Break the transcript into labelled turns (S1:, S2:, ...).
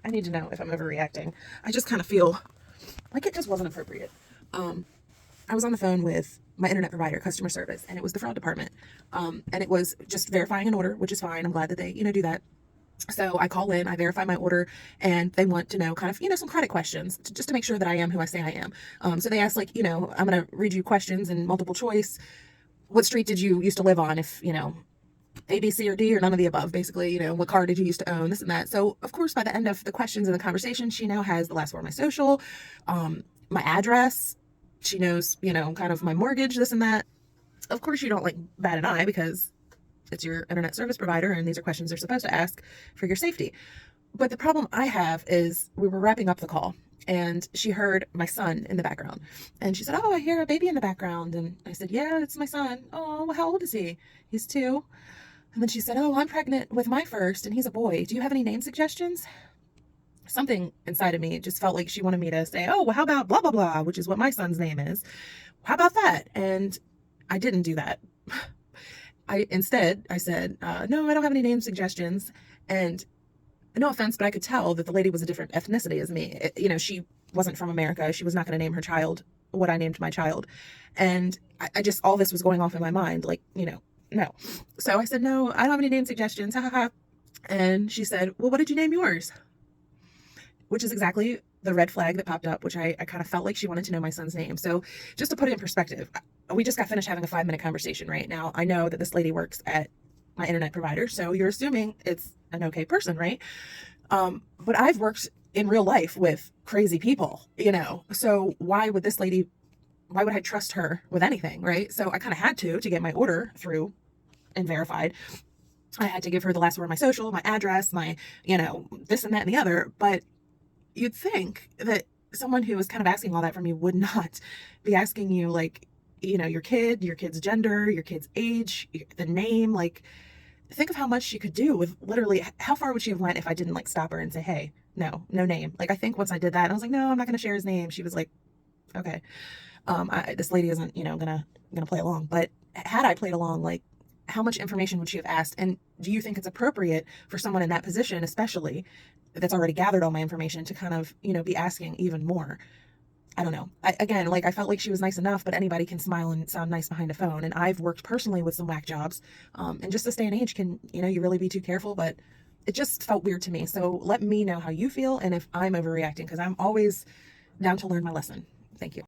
S1: I need to know if I'm overreacting. I just kind of feel like it just wasn't appropriate. I was on the phone with my internet provider, customer service, and it was the fraud department. And it was just verifying an order, which is fine. I'm glad that they, do that. So I call in, I verify my order, and they want to know kind of, some credit questions just to make sure that I am who I say I am. So they ask, like, I'm going to read you questions and multiple choice. What street did you used to live on? If, A, B, C, or D, or none of the above, basically, what car did you used to own, this and that. So, of course, by the end of the questions and the conversation, she now has the last four of my social, my address. She knows, kind of my mortgage, this and that. Of course, you don't like bat an eye because it's your internet service provider and these are questions they're supposed to ask for your safety. But the problem I have is we were wrapping up the call and she heard my son in the background and she said, "Oh, I hear a baby in the background." And I said, "Yeah, it's my son." "Oh, well, how old is he?" "He's 2. And then she said, "Oh, I'm pregnant with my first and he's a boy. Do you have any name suggestions?" Something inside of me just felt like she wanted me to say, "Oh, well, how about blah, blah, blah," which is what my son's name is. How about that? And I didn't do that. I said, "No, I don't have any name suggestions." And no offense, but I could tell that the lady was a different ethnicity as me. She wasn't from America. She was not going to name her child what I named my child. And I just, all this was going off in my mind, like, no. So I said, "No, I don't have any name suggestions." Ha ha ha. And she said, "Well, what did you name yours?" Which is exactly the red flag that popped up, which I kind of felt like she wanted to know my son's name. So just to put it in perspective, we just got finished having a 5-minute conversation. Right now, I know that this lady works at my internet provider, so you're assuming it's an okay person, right? But I've worked in real life with crazy people, so why would I trust her with anything, right? So I kind of had to get my order through and verified. I had to give her the last word of my social, my address, my, this and that and the other. But you'd think that someone who was kind of asking all that from you would not be asking you, like, your kid's gender, your kid's age, the name. Like, think of how much she could do with literally, how far would she have went if I didn't like stop her and say, "Hey, no name." Like, I think once I did that, I was like, "No, I'm not going to share his name." She was like, "Okay." This lady isn't, gonna play along. But had I played along, like, how much information would she have asked? And do you think it's appropriate for someone in that position, especially that's already gathered all my information, to kind of, be asking even more? I don't know. Again, like, I felt like she was nice enough, but anybody can smile and sound nice behind a phone. And I've worked personally with some whack jobs. And just this day and age, can, you really be too careful? But it just felt weird to me. So let me know how you feel and if I'm overreacting, because I'm always down to learn my lesson. Thank you.